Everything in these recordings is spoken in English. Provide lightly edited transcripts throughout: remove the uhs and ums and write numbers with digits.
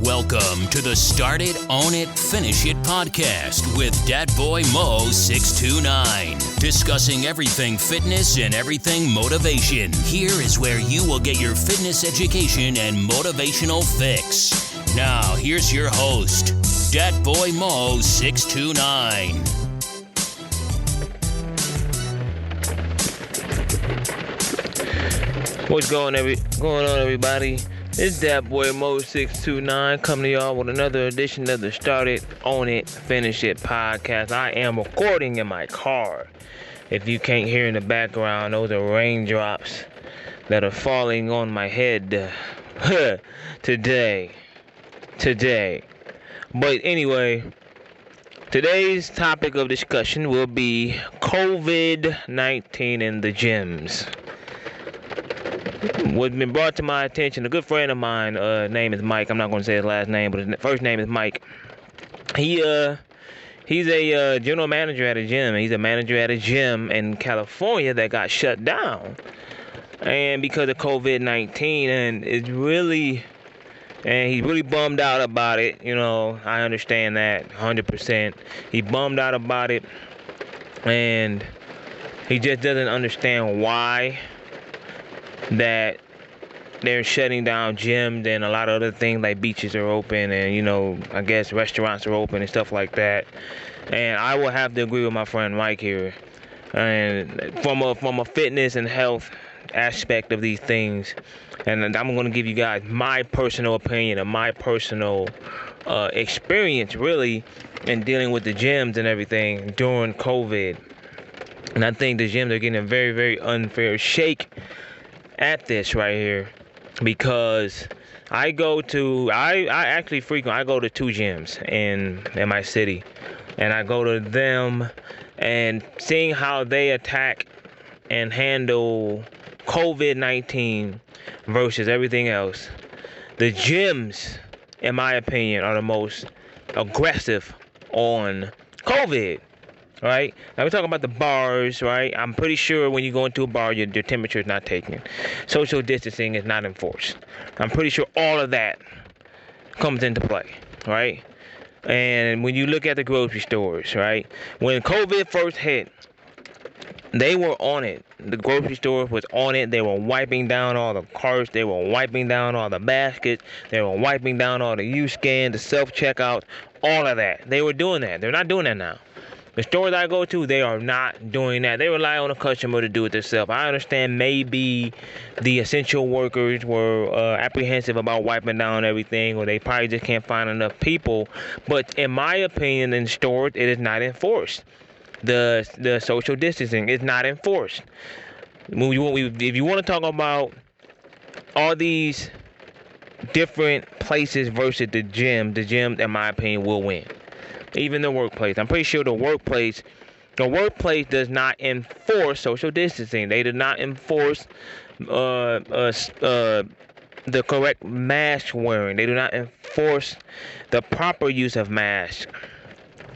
Welcome to the Start It, Own It, Finish It podcast with Dat Boy Mo 629. Discussing everything fitness and everything motivation. Here is where you will get your fitness education and motivational fix. Now, here's your host, Dat Boy Mo 629. What's going on, everybody? It's Dat Boy Mo 629 coming to y'all with another edition of the Start It, Own It, Finish It podcast. I am recording in my car. If you can't hear in the background, those are raindrops that are falling on my head today. But anyway, today's topic of discussion will be COVID-19 in the gyms. What's been brought to my attention, a good friend of mine, name is Mike. I'm not going to say his last name, but his first name is Mike. He's a general manager at a gym. He's a manager at a gym in California that got shut down, and because of COVID-19, and he's really bummed out about it. You know, I understand that 100%. He bummed out about it, and he just doesn't understand why that they're shutting down gyms and a lot of other things like beaches are open and, you know, I guess restaurants are open and stuff like that. And I will have to agree with my friend Mike here. And from a fitness and health aspect of these things, and I'm going to give you guys my personal opinion and my personal experience really in dealing with the gyms and everything during COVID. And I think the gyms are getting a very, very unfair shake at this right here, because I go to two gyms in my city, and I go to them and seeing how they attack and handle COVID-19 versus everything else. The gyms, in my opinion, are the most aggressive on COVID. Right? Now we're talking about the bars, right? I'm pretty sure when you go into a bar, your temperature is not taken. Social distancing is not enforced. I'm pretty sure all of that comes into play, right? And when you look at the grocery stores, right? When COVID first hit, they were on it. The grocery store was on it. They were wiping down all the carts. They were wiping down all the baskets. They were wiping down all the U-scan, the self-checkouts, all of that. They were doing that. They're not doing that now. The stores I go to, they are not doing that. They rely on the customer to do it themselves. I understand maybe the essential workers were apprehensive about wiping down everything, or they probably just can't find enough people. But in my opinion, in stores, it is not enforced. The social distancing is not enforced. If you want to talk about all these different places versus the gym, in my opinion, will win. Even the workplace. I'm pretty sure the workplace does not enforce social distancing. They do not enforce the correct mask wearing. They do not enforce the proper use of masks.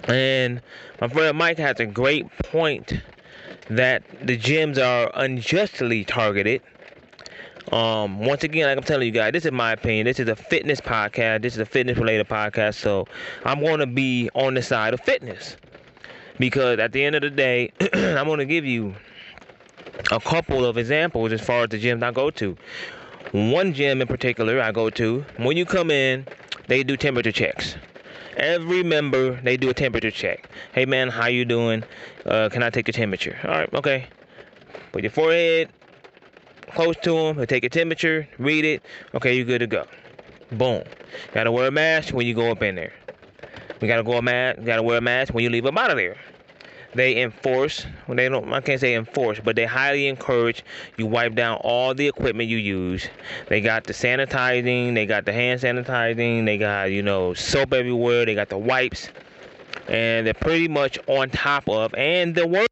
And my friend Mike has a great point that the gyms are unjustly targeted. Once again, like I'm telling you guys, this is my opinion. This is a fitness podcast. This is a fitness-related podcast. So I'm going to be on the side of fitness, because at the end of the day, I'm going to give you a couple of examples as far as the gyms I go to. One gym in particular I go to, when you come in, they do temperature checks. Every member, they do a temperature check. Hey, man, how you doing? Can I take your temperature? All right, okay. Put your forehead close to them, they take a temperature, read it, okay, you're good to go. Boom. Gotta wear a mask when you go up in there. Gotta wear a mask when you leave up out of there. They enforce, I can't say enforce, but they highly encourage you wipe down all the equipment you use. They got the sanitizing, they got the hand sanitizing, they got, soap everywhere, they got the wipes, and they're pretty much on top of, and the work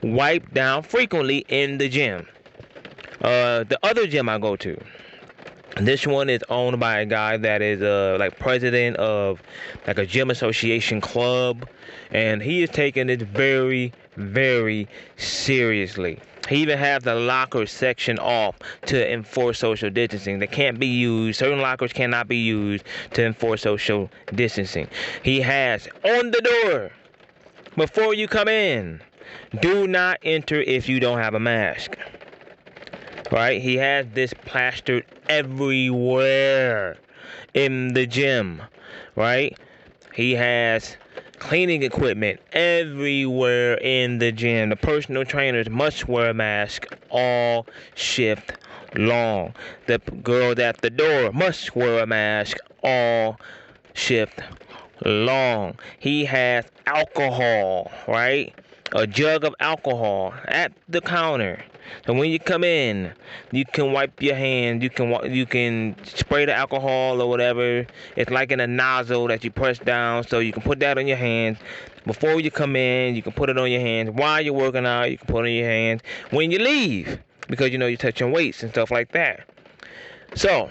wipe down frequently in the gym. The other gym I go to, this one is owned by a guy that is president of a gym association club, and he is taking it very, very seriously. He even has the locker section off to enforce social distancing. They can't be used. Certain lockers cannot be used to enforce social distancing. He has on the door, before you come in, do not enter if you don't have a mask. Right? He has this plastered everywhere in the gym. Right? He has cleaning equipment everywhere in the gym. The personal trainers must wear a mask all shift long. The girls at the door must wear a mask all shift long. He has alcohol, right? A jug of alcohol at the counter. So when you come in, you can wipe your hands. You can spray the alcohol or whatever. It's like in a nozzle that you press down, so you can put that on your hands. Before you come in, you can put it on your hands. While you're working out, you can put it on your hands. When you leave, because you're touching weights and stuff like that. So,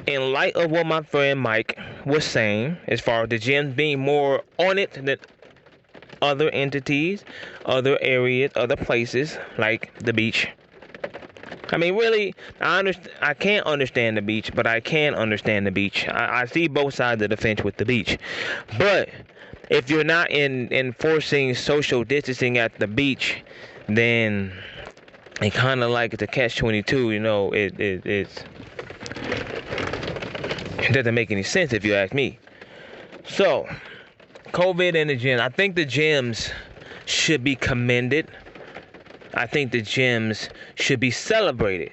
in light of what my friend Mike was saying, as far as the gym being more on it than other entities, other areas, other places like the beach. I mean, really, I can't understand the beach, but I can understand the beach. I see both sides of the fence with the beach. But if you're not enforcing social distancing at the beach, then it kind of like it's a catch-22. It doesn't make any sense if you ask me. So, COVID in the gym. I think the gyms should be commended. I think the gyms should be celebrated.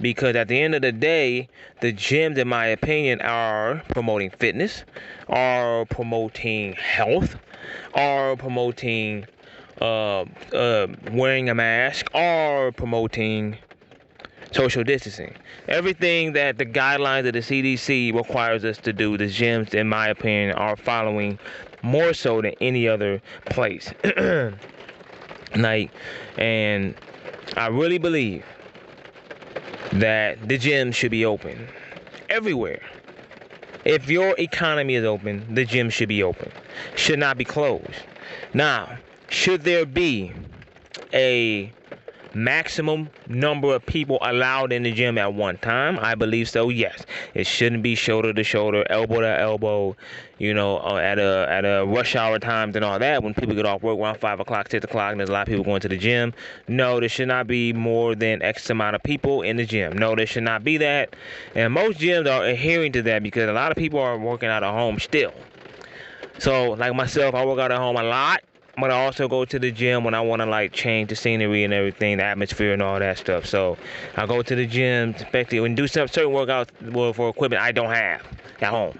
Because at the end of the day, the gyms, in my opinion, are promoting fitness, are promoting health, are promoting wearing a mask, are promoting social distancing. Everything that the guidelines of the CDC requires us to do, the gyms, in my opinion, are following more so than any other place. And I really believe that the gym should be open everywhere. If your economy is open, the gym should be open. Should not be closed. Now, should there be a maximum number of people allowed in the gym at one time? I believe so, yes. It shouldn't be shoulder to shoulder, elbow to elbow, at a rush hour times and all that, when people get off work around 5 o'clock, 6 o'clock, and there's a lot of people going to the gym. No, there should not be more than X amount of people in the gym. No, there should not be that. And most gyms are adhering to that because a lot of people are working out at home still. So, like myself, I work out at home a lot. But I also go to the gym when I want to change the scenery and everything, the atmosphere and all that stuff. So I go to the gym, especially and do some certain workouts for equipment I don't have at home.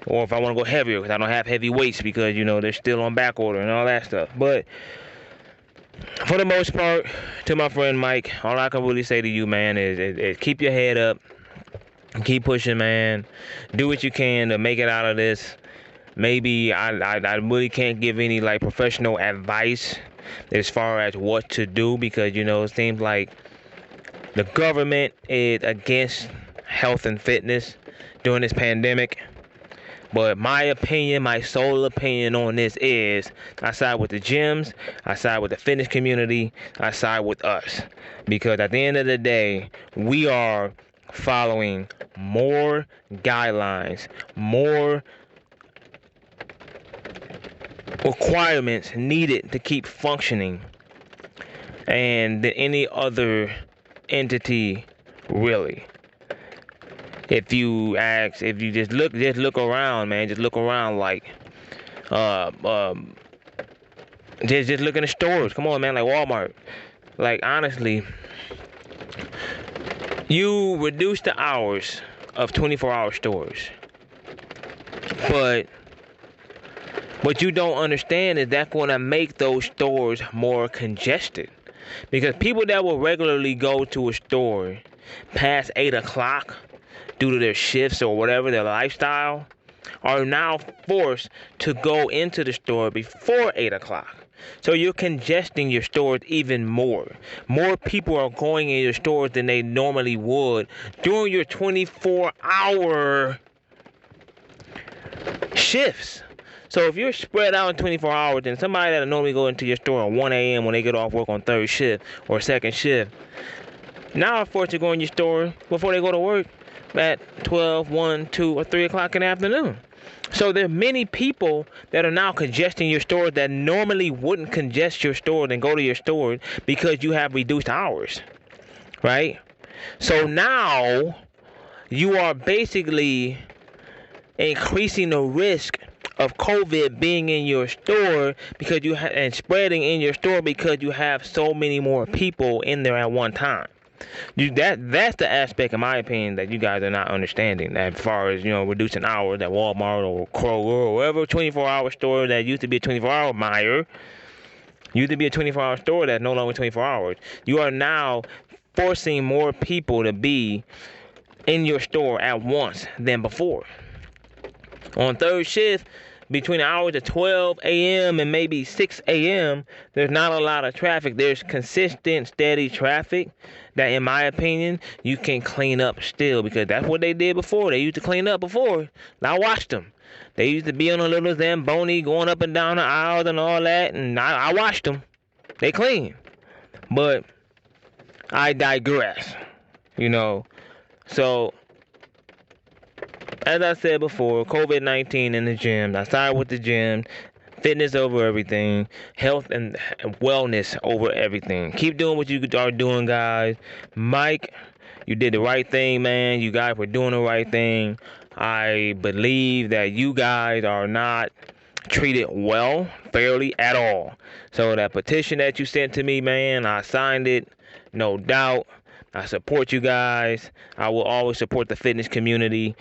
Or if I want to go heavier, because I don't have heavy weights because, they're still on back order and all that stuff. But for the most part, to my friend Mike, all I can really say to you, man, is keep your head up. Keep pushing, man. Do what you can to make it out of this. Maybe I really can't give any professional advice as far as what to do because it seems like the government is against health and fitness during this pandemic. But my opinion, my sole opinion on this is I side with the gyms, I side with the fitness community, I side with us. Because at the end of the day, we are following more guidelines, more requirements needed to keep functioning and than any other entity really. If you just look around, man, just look around just look in the stores. Come on, man, like Walmart. Honestly, you reduce the hours of 24-hour stores. But what you don't understand is that's going to make those stores more congested. Because people that will regularly go to a store past 8 o'clock due to their shifts or whatever, their lifestyle, are now forced to go into the store before 8 o'clock. So you're congesting your stores even more. More people are going in your stores than they normally would during your 24-hour shifts. So if you're spread out in 24 hours, then somebody that'll normally go into your store at 1 a.m. when they get off work on third shift or second shift, now are forced to go in your store before they go to work at 12, 1, 2, or 3 o'clock in the afternoon. So there are many people that are now congesting your store that normally wouldn't congest your store and go to your store because you have reduced hours, right? So now you are basically increasing the risk of COVID being in your store because and spreading in your store because you have so many more people in there at one time. That's the aspect, in my opinion, that you guys are not understanding. As far as, reducing hours at Walmart or Kroger or whatever 24-hour store that used to be a 24-hour Meijer, used to be a 24-hour store that's no longer 24 hours. You are now forcing more people to be in your store at once than before. On third shift, between the hours of 12 a.m. and maybe 6 a.m., there's not a lot of traffic. There's consistent, steady traffic that, in my opinion, you can clean up still, because that's what they did before. They used to clean up before. I watched them. They used to be on a little Zamboni going up and down the aisles and all that, and I watched them. They clean. But I digress, So, as I said before, COVID-19 in the gym. I started with the gym. Fitness over everything. Health and wellness over everything. Keep doing what you are doing, guys. Mike, you did the right thing, man. You guys were doing the right thing. I believe that you guys are not treated fairly at all. So that petition that you sent to me, man, I signed it. No doubt. I support you guys. I will always support the fitness community.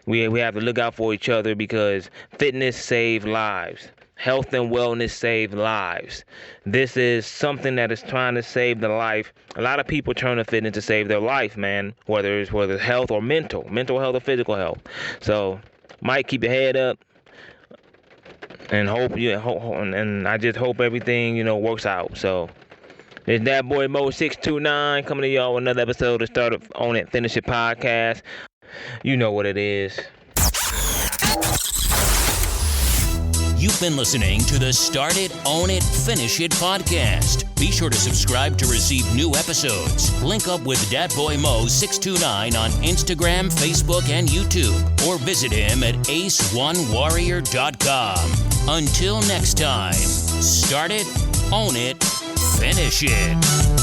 We have to look out for each other because fitness saves lives. Health and wellness save lives. This is something that is trying to save the life. A lot of people turn to fitness to save their life, man, whether it's health or mental health or physical health. So, Mike, keep your head up and and I just hope everything, works out. So, it's that boy Mo 629 coming to y'all with another episode of Start It, Own It, Finish It podcast. You know what it is. You've been listening to the Start It, Own It, Finish It podcast. Be sure to subscribe to receive new episodes. Link up with Dat Boy Mo 629 on Instagram, Facebook, and YouTube, or visit him at ace1warrior.com. Until next time, start it, own it, finish it.